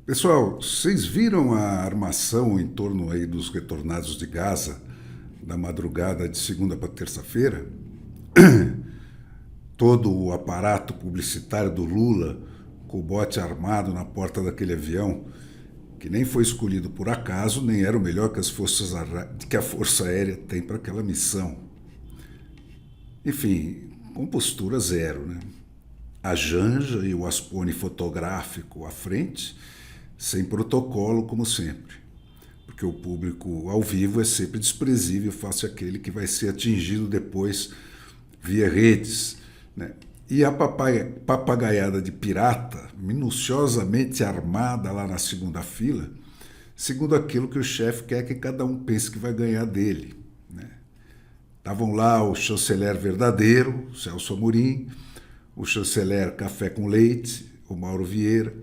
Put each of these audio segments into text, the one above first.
Pessoal, vocês viram a armação em torno aí dos retornados de Gaza da madrugada de segunda para terça-feira? Todo o aparato publicitário do Lula com o bote armado na porta daquele avião, que nem foi escolhido por acaso, nem era o melhor que, que a Força Aérea tem para aquela missão. Enfim, com postura zero, né? A Janja e o aspone fotográfico à frente, sem protocolo, como sempre. Porque o público ao vivo é sempre desprezível face àquele que vai ser atingido depois via redes, né? E a papagaiada de pirata, minuciosamente armada lá na segunda fila, segundo aquilo que o chefe quer que cada um pense que vai ganhar dele. Estavam lá o chanceler verdadeiro, Celso Amorim, o chanceler Café com Leite, o Mauro Vieira,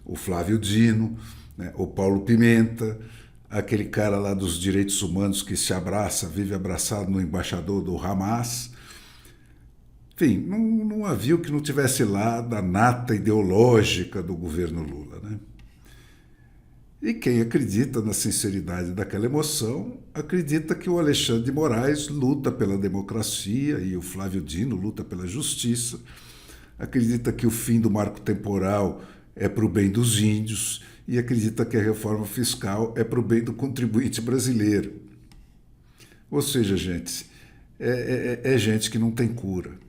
o Flávio Dino, né, o Paulo Pimenta, aquele cara lá dos direitos humanos que se abraça, vive abraçado no embaixador do Hamas. Enfim, não havia o que não tivesse lá da nata ideológica do governo Lula, né? E quem acredita na sinceridade daquela emoção, acredita que o Alexandre de Moraes luta pela democracia e o Flávio Dino luta pela justiça, acredita que o fim do marco temporal é para o bem dos índios e acredita que a reforma fiscal é para o bem do contribuinte brasileiro. Ou seja, gente, é gente que não tem cura.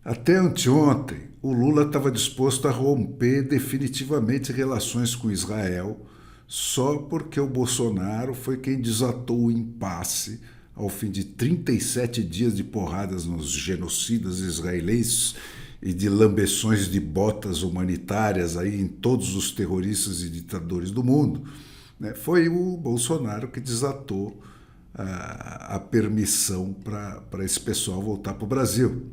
Até anteontem, o Lula estava disposto a romper definitivamente relações com Israel só porque o Bolsonaro foi quem desatou o impasse ao fim de 37 dias de porradas nos genocidas israelenses e de lambeções de botas humanitárias aí em todos os terroristas e ditadores do mundo. Né? Foi o Bolsonaro que desatou a permissão para esse pessoal voltar para o Brasil.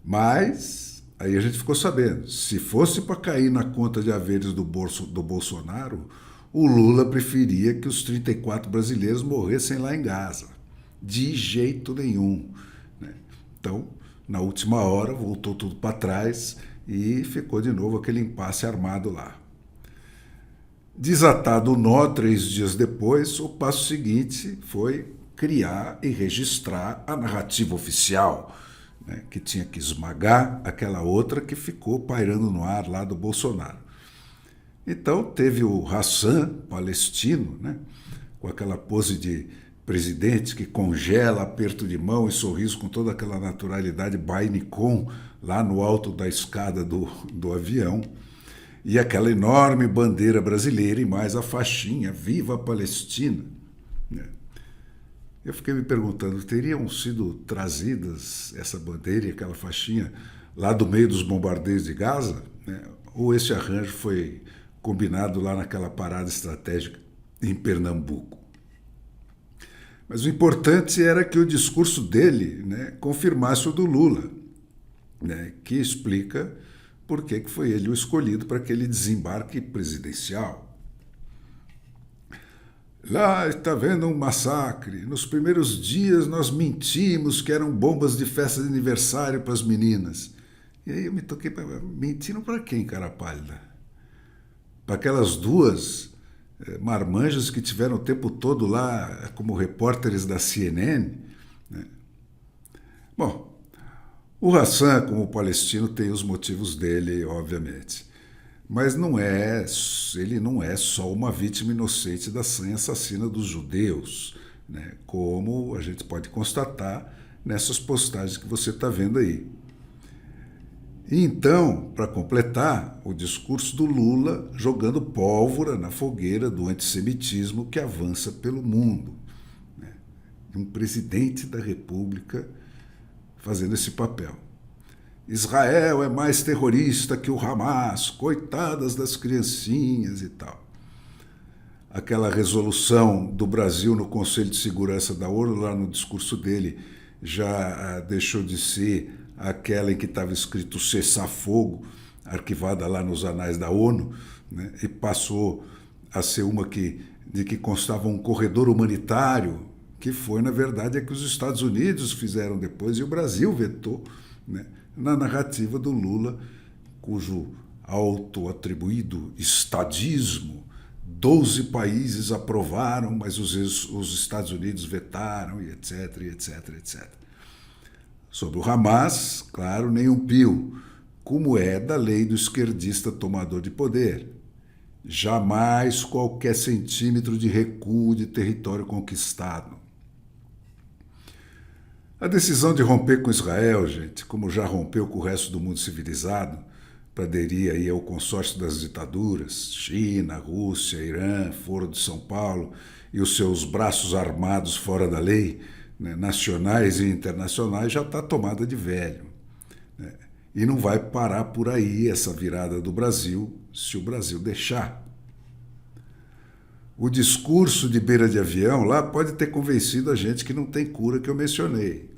Mas aí a gente ficou sabendo, se fosse para cair na conta de haveres do Bolsonaro, o Lula preferia que os 34 brasileiros morressem lá em Gaza. De jeito nenhum. Né? Então, na última hora, voltou tudo para trás e ficou de novo aquele impasse armado lá. Desatado o nó 3 dias depois, o passo seguinte foi criar e registrar a narrativa oficial, né, que tinha que esmagar aquela outra que ficou pairando no ar lá do Bolsonaro. Então teve o Hassan palestino, né, com aquela pose de presidente que congela aperto de mão e sorriso com toda aquela naturalidade bainicom lá no alto da escada do avião, e aquela enorme bandeira brasileira e mais a faixinha Viva a Palestina. Eu fiquei me perguntando, teriam sido trazidas essa bandeira e aquela faixinha lá do meio dos bombardeios de Gaza? Né? Ou esse arranjo foi combinado lá naquela parada estratégica em Pernambuco? Mas o importante era que o discurso dele, né, confirmasse o do Lula, né, que explica por que foi ele o escolhido para aquele desembarque presidencial. Lá está havendo um massacre. Nos primeiros dias nós mentimos que eram bombas de festa de aniversário para as meninas. E aí eu me toquei, mentiram para quem, cara pálida? Para aquelas duas marmanjas que tiveram o tempo todo lá como repórteres da CNN? Né? Bom, o Hassan, como palestino, tem os motivos dele, obviamente. Mas ele não é só uma vítima inocente da sanha assassina dos judeus, né? Como a gente pode constatar nessas postagens que você está vendo aí. E então, para completar, o discurso do Lula jogando pólvora na fogueira do antissemitismo que avança pelo mundo. Né? Um presidente da República fazendo esse papel. Israel é mais terrorista que o Hamas, coitadas das criancinhas e tal. Aquela resolução do Brasil no Conselho de Segurança da ONU, lá no discurso dele, já deixou de ser aquela em que estava escrito cessar-fogo, arquivada lá nos anais da ONU, né, e passou a ser uma de que constava um corredor humanitário, que foi, na verdade, que os Estados Unidos fizeram depois e o Brasil vetou, né, na narrativa do Lula, cujo autoatribuído estadismo. 12 países aprovaram, mas os Estados Unidos vetaram, e etc, e etc, etc. Sobre o Hamas, claro, nem um pio, como é da lei do esquerdista tomador de poder. Jamais qualquer centímetro de recuo de território conquistado. A decisão de romper com Israel, gente, como já rompeu com o resto do mundo civilizado, para aderir aí ao consórcio das ditaduras, China, Rússia, Irã, Foro de São Paulo e os seus braços armados fora da lei, né, nacionais e internacionais, já está tomada de velho. Né? E não vai parar por aí essa virada do Brasil, se o Brasil deixar. O discurso de beira de avião lá pode ter convencido a gente que não tem cura, que eu mencionei.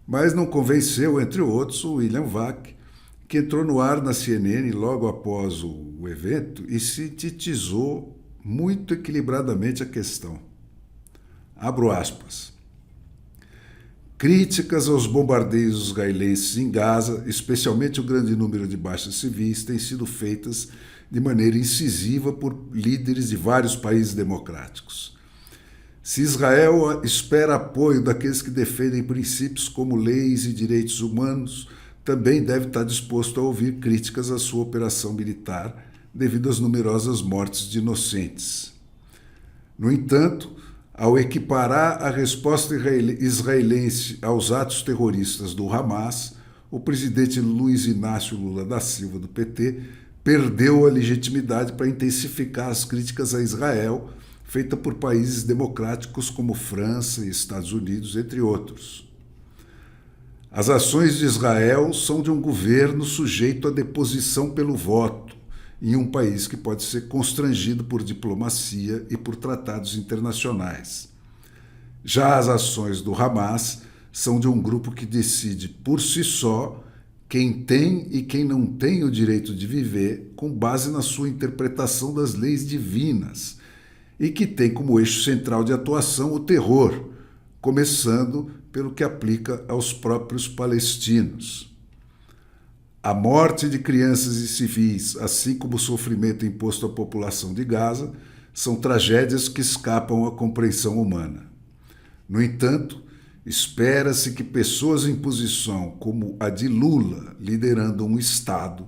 Mas não convenceu, entre outros, o William Vac, que entrou no ar na CNN logo após o evento e sintetizou muito equilibradamente a questão. Abro aspas. Críticas aos bombardeios israelenses em Gaza, especialmente o grande número de baixas civis, têm sido feitas de maneira incisiva por líderes de vários países democráticos. Se Israel espera apoio daqueles que defendem princípios como leis e direitos humanos, também deve estar disposto a ouvir críticas à sua operação militar devido às numerosas mortes de inocentes. No entanto, ao equiparar a resposta israelense aos atos terroristas do Hamas, o presidente Luiz Inácio Lula da Silva, do PT, perdeu a legitimidade para intensificar as críticas a Israel, feita por países democráticos como França e Estados Unidos, entre outros. As ações de Israel são de um governo sujeito à deposição pelo voto, em um país que pode ser constrangido por diplomacia e por tratados internacionais. Já as ações do Hamas são de um grupo que decide por si só quem tem e quem não tem o direito de viver com base na sua interpretação das leis divinas e que tem como eixo central de atuação o terror, começando pelo que aplica aos próprios palestinos. A morte de crianças e civis, assim como o sofrimento imposto à população de Gaza, são tragédias que escapam à compreensão humana. No entanto, espera-se que pessoas em posição como a de Lula, liderando um Estado,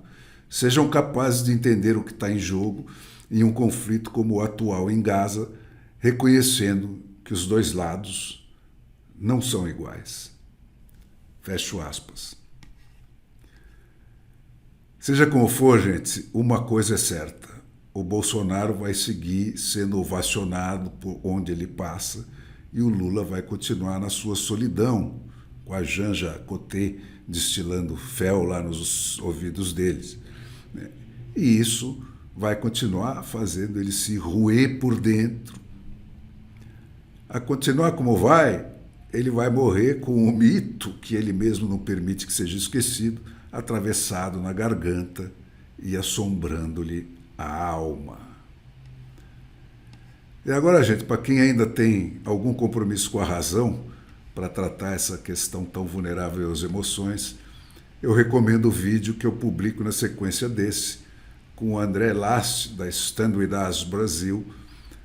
sejam capazes de entender o que está em jogo em um conflito como o atual em Gaza, reconhecendo que os dois lados não são iguais. Fecho aspas. Seja como for, gente, uma coisa é certa. O Bolsonaro vai seguir sendo ovacionado por onde ele passa e o Lula vai continuar na sua solidão, com a Janja Cotê destilando fel lá nos ouvidos deles. E isso vai continuar fazendo ele se roer por dentro. A continuar como vai, ele vai morrer com o mito, que ele mesmo não permite que seja esquecido, atravessado na garganta e assombrando-lhe a alma. E agora, gente, para quem ainda tem algum compromisso com a razão para tratar essa questão tão vulnerável às emoções, eu recomendo o vídeo que eu publico na sequência desse, com o André Last, da Stand With Us Brasil,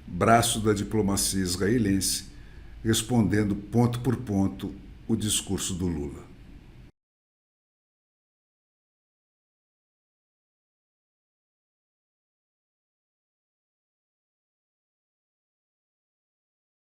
braço da diplomacia israelense, respondendo ponto por ponto o discurso do Lula.